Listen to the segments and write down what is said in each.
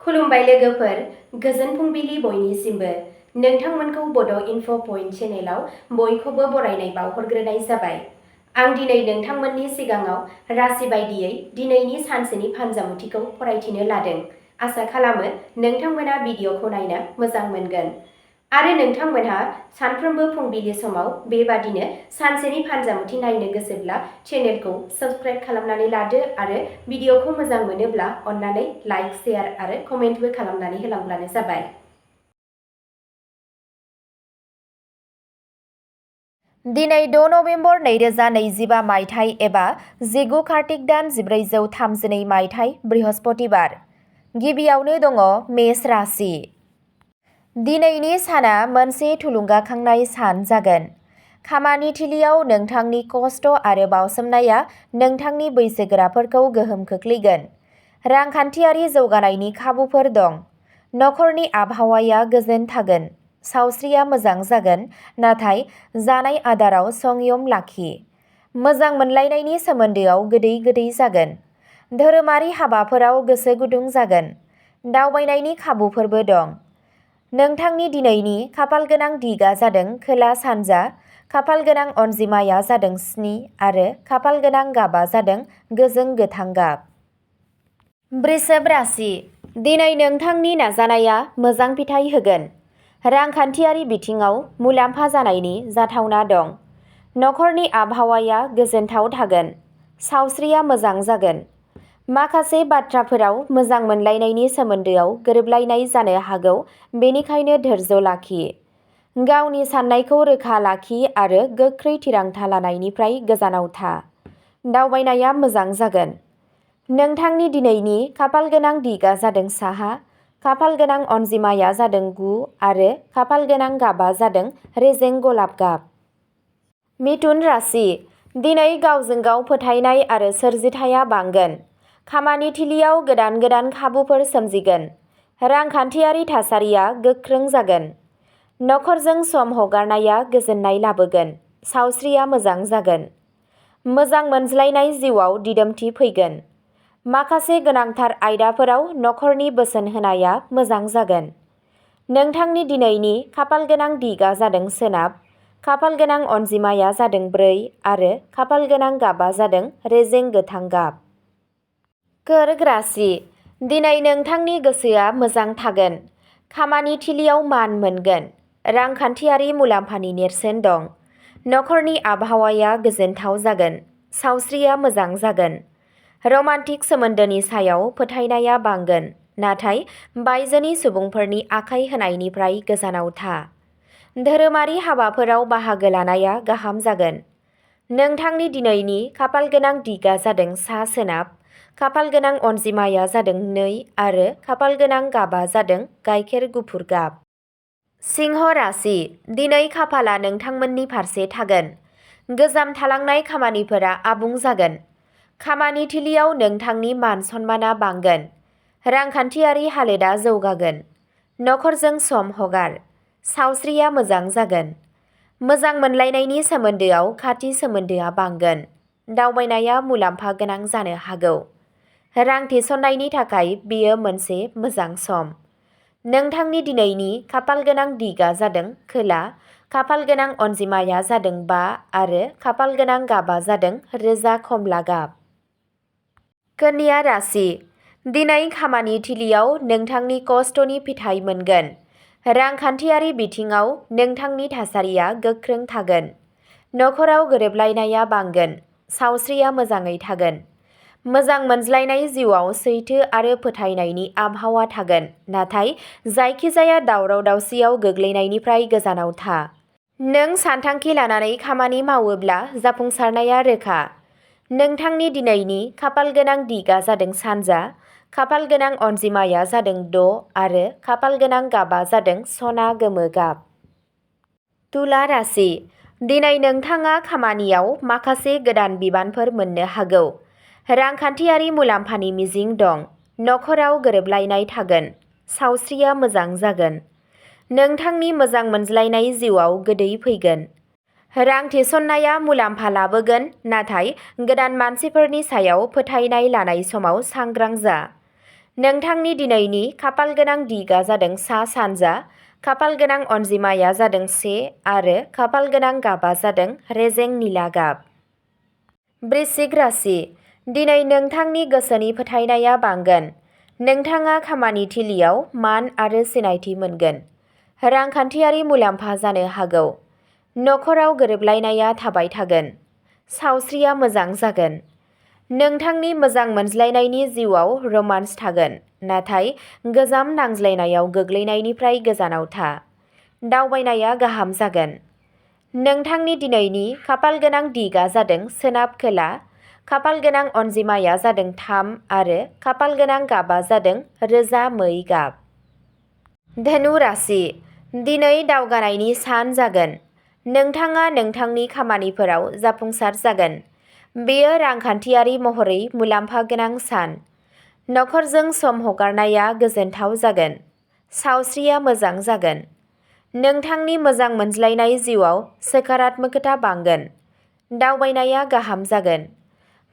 खुलुमबाय लोगोफोर, गोजोन फुंबिलि बयनिसिमबो। नोंथांमोनखौ बड' इनफ' पइन्ट चेनेलाव बयखौबो बरायनाय बावहरग्रोनाय जाबाय। आं दिनै नोंथांमोननि सिगाङाव राशि बायदियै दिनैनि सानसेनि फानजामुथिखौ फरायथिनो लादों। आसा खालामो नोंथांमोना भिडिअखौ नायनो मोजां मोनगोन। आरो नोंथांमोनहा सानफ्रोमबो फुंबिलि समाव बेबादिनो सानसेनि फानजामुथि नायनो गोसोब्ला चेनेलखौ साबस्क्राइब खालामनानै लादो आरो भिडिअखौ मोजां मोनोब्ला अन्नानै लाइक, शेयार आरो कमेन्टबो खालामनानै होलांब्लानो जाबाय। दिनै 6 नभेम्बर 2025 मायथाइ एबा 19 कार्तिक दान 1432 मायथाइ बृहस्पतिबार। गिबियावनो दङ मेष राशि। दिनैनि साना मोनसे थुलुंगाखांनाय सान जागोन। खामानि थिलियाव नोंथांनि खस्थ' आरो बावसोमनाया नोंथांनि बैसोगोराफोरखौ गोहोम खोख्लैगोन। रांखान्थियारि जौगानायनि खाबुफोर दं। नखरनि आबहावाया गोजोन थागोन। सावस्रिया मोजां जागोन, नाथाय जानाय आदाराव संयम लाखि। मोजां मोनलायनायनि सोमोन्दोआव गोदै गोदै जागोन। धोरोमारि हाबाफोराव गोसो गुदुं जागोन। दावबायनायनि खाबुफोरबो दं। नोंथांनि दिनैनि खाफालगोनां दिगा जादों खोला सानजा, खाफालगोनां अनजिमाया जादों 7 आरो खाफालगोनां गाबा जादों गोजों गोथां गाब। वृषभ राशि। दिनै नोंथांनि नाजानाया मोजां फिथाइ होगोन। रांखान्थियारि बिथिङाव मुलाम्फा जानायनि जाथावना दं। नखरनि आबहावाया गोजोनथाव थागोन। सावस्रिया मोजां जागोन। माखासे बाथ्राफोराव मोजां मोनलायनायनि सोमोन्दोआव गोरोबलायनाय जानो हागौ, बेनिखायनो धैर्य लाखि। गावनि साननायखौ रोखा लाखि आरो गोख्रै थिरांथा लानायनिफ्राय गोजानाव था। दावबायनाया मोजां जागोन। नोंथांनि दिनैनि खाफालगोनां दिगा जादों साहा, खाफालगोनां अनजिमाया जादों 9 आरो खाफालगोनां गाबा जादों रेजें गलाब गाब। मिथुन राशि। दिनै गावजों गाव फोथायनाय आरो सोरजिथाया बांगोन। खामानि थिलियाव गोदान गोदान खाबुफोर सोमजिगोन। रांखान्थियारि थासारिया गोख्रों जागोन। नखरजों सम हगारनाया गोजोननाय लाबोगोन। सावस्रिया मोजां जागोन। मोजां मोनज्लायनाय जिउआव दिदोमथि फैगोन। माखासे गोनांथार आयदाफोराव नखरनि बोसोन होनाया मोजां जागोन। नोंथांनि दिनैनि खाफालगोनां दिगा जादों सोनाब, खाफालगोनां अनजिमाया जादों 4 आरो खाफालगोनां गाबा जादों रेजें गोथां गाब। कर्क राशि। दिनै नोंथांनि गोसोआ मोजां थागोन। खामानि थिलियाव मान मोनगोन। रांखान्थियारि मुलाम्फानि नेरसोन दं। नखरनि आबहावाया गोजोनथाव जागोन। सावस्रिया मोजां जागोन। रमान्टिक सोमोन्दोनि सायाव फोथायनाया बांगोन, नाथाय बायजोनि सुबुंफोरनि आखाय होनायनिफ्राय गोजानाव था। धोरोमारि हाबाफोराव बाहागो लानाया गाहाम जागोन। नोंथांनि दिनैनि खाफालगोनां दिगा जादों सा-सोनाब, खाफालगोनां अनजिमाया जादों 2 आरो खाफालगोनां गाबा जादों गाइखेर गुफुर गाब। सिंह राशि। दिनै खाफाला नोंथांमोननि फारसे थागोन। गोजाम थालांनाय खामानिफोरा आबुं जागोन। खामानि थिलियाव नोंथांनि मान सन्माना बांगोन। रांखान्थियारि हालोदा जौगागोन। नखरजों सम हगार। सावस्रिया मोजां जागोन। मोजां मोनलायनायनि सोमोन्दोआव खाथि सोमोन्दोआ बांगोन। दावबायनाया मुलाम्फा गोनां जानो हागौ। रां थिसननायनि थाखाय बेयो मोनसे मोजां सम। नोंथांनि दिनैनि खाफालगोनां दिगा जादों खोला, खाफालगोनां अनजिमाया जादों 5 आरो खाफालगोनां गाबा जादों रोजा खमला गाब। कन्या राशि। दिनै खामानि थिलियाव नोंथांनि खस्थ'नि फिथाइ मोनगोन। रांखान्थियारि बिथिङाव नोंथांनि थासारिया गोख्रों थागोन। नखराव गोरोबलायनाया बांगोन। सावस्रिया मोजाङै थागोन। मोजां मोनज्लायनाय जिउआव सैथो आरो फोथायनायनि आबहावा थागोन, नाथाय जायखिजाया दावराव-दावसियाव गोग्लैनायनिफ्राय गोजानाव था। नों सानथांखि लानानै खामानि मावोब्ला जाफुंसारनाया रोखा। नोंथांनि दिनैनि खाफालगोनां दिगा जादों सानजा, खाफालगोनां अनजिमाया जादों 6 आरो खाफालगोनां गाबा जादों सना गोमो गाब। तुला राशि। दिनै नोंथाङा खामानियाव माखासे गोदान बिबानफोर मोननो हागौ। रांखान्थियारि मुलाम्फानि मिजिं दं। नखराव गोरोबलायनाय थागोन। सावस्रिया मोजां जागोन। नोंथांनि मोजां मोनज्लायनाय जिउआव गोदै फैगोन। रां थिसननाया मुलाम्फा लाबोगोन, नाथाय गोदान मानसिफोरनि सायाव फोथायनाय लानाय समाव सांग्रां जा। नोंथांनि दिनैनि खाफाल गोनां दिगा जादों सा सानजा, खाफाल गोनां अनजिमाया जादों 1 आरो खाफाल गोनां गाबा जादों रेजें निला गाब। वृश्चिक राशि, दिनै नोंथांनि गोसोनि फोथायनाया बांगोन। नोंथाङा खामानि थिलियाव मान आरो सिनायथि मोनगोन। रांखान्थियारि मुलाम्फा जानो हागौ। नखराव गोरोबलायनाया थाबाय थागोन। सावस्रिया मोजां जागोन। नोंथांनि मोजां मोनज्लायनायनि जिउआव रमान्स थागोन, नाथाय गोजाम नांज्लायनायाव गोग्लैनायनिफ्राय गोजानाव था। दावबायनाया गाहाम जागोन। नोंथांनि दिनैनि खाफाल गोनां दिगा जादों सोनाब खोला, खाफाल गोनां अनजिमाया जादों 3 आरो खाफाल गोनां गाबा जादों रोजा मै गाब। धनु राशि, दिनै दावगानायनि सान जागोन। नोंथाङा नोंथांनि खामानिफोराव जाफुंसार जागोन। बेयो रांखान्थियारि महरै मुलाम्फा गोनां सान। नखरजों सम हगारनाया गोजोनथाव जागोन। सावस्रिया मोजां जागोन। नोंथांनि मोजां मोनज्लायनाय जिउआव सकारात्मकता बांगोन। दावबायनाया गाहाम जागोन।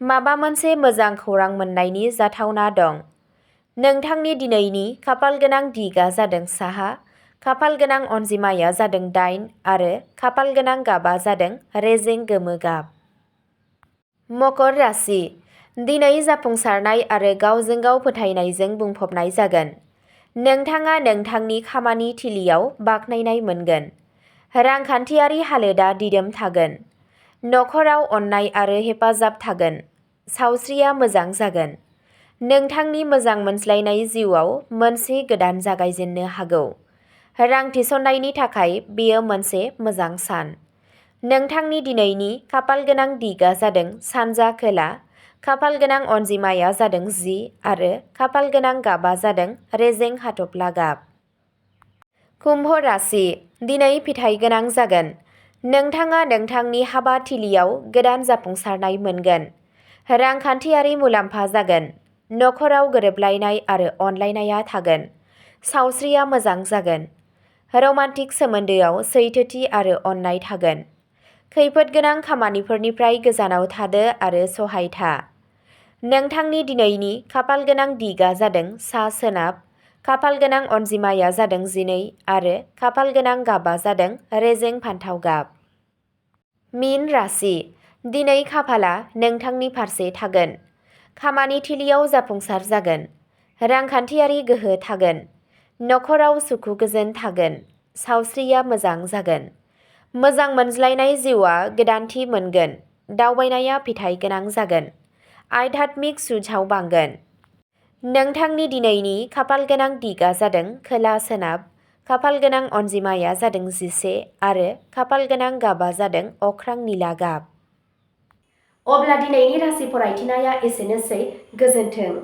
माबा मोनसे मोजां खौरां मोननायनि जाथावना दं। नोंथांनि दिनैनि खाफाल गोनां दिगा जादों साहा, खाफाल गोनां अनजिमाया जादों 8 आरो खाफाल गोनां गाबा जादों रेजें गोमो गाब। मकर राशि, दिनै जाफुंसारनाय आरो गावजों गाव फोथायनायजों बुंफबनाय जागोन। नोंथाङा नोंथांनि खामानि थिलियाव बाख्नायनाय मोनगोन। रांखान्थियारि हालोदा दिदोम थागोन। नखराव अननाय आरो हेफाजाब थागोन। सावस्रिया मोजां जागोन। नोंथांनि मोजां मोनज्लायनाय जिउआव मोनसे गोदान जागायजेननो हागौ। रां थिसननायनि थाखाय बेयो मोनसे मोजां सान। नोंथांनि दिनैनि खाफाल गोनां दिगा जादों सानजा खोला, खाफाल गोनां अनजिमाया जादों 10 आरो खाफाल गोनां गाबा जादों रेजें हाथफ्ला गाब। कुम्भ राशि, दिनै फिथाइ गोनां जागोन। नोंथाङा नोंथांनि हाबा थिलियाव गोदान जाफुंसारनाय मोनगोन। रांखान्थियारि मुलाम्फा जागोन। नखराव गोरोबलायनाय आरो अनलायनाया थागोन। सावस्रिया मोजां जागोन। रमान्टिक सोमोन्दोआव सैथोथि आरो अननाय थागोन। खैफोद गोनां खामानिफोरनिफ्राय गोजानाव थादो आरो सहायथा। नोंथांनि दिनैनि खाफाल गोनां दिगा जादों सा सोनाब, खाफाल गोनां अनजिमाया जादों 12 आरो खाफाल गोनां गाबा जादों रेजें फान्थाव गाब। मीन राशि, दिनै खाफाला नोंथांनि फारसे थागोन। खामानि थिलियाव जाफुंसार जागोन। रांखान्थियारि गोहो थागोन। नखराव सुखु गोजोन थागोन। सावस्रिया मोजां जागोन। मोजां मोनज्लायनाय जिउआ गोदानथि मोनगोन। दावबायनाया फिथाइ गोनां जागोन। आध्यात्मिक सुझाव बांगोन। नोंथांनि दिनैनि खाफाल गोनां दिगा जादों खोला सोनाब, खाफाल गोनां अनजिमाया जादों 11 आरो खाफाल गोनां गाबा जादों अख्रां निला गाब। अब्ला दिनैनि राशि फरायथिनाया एसेनोसै। गोजोन्थों।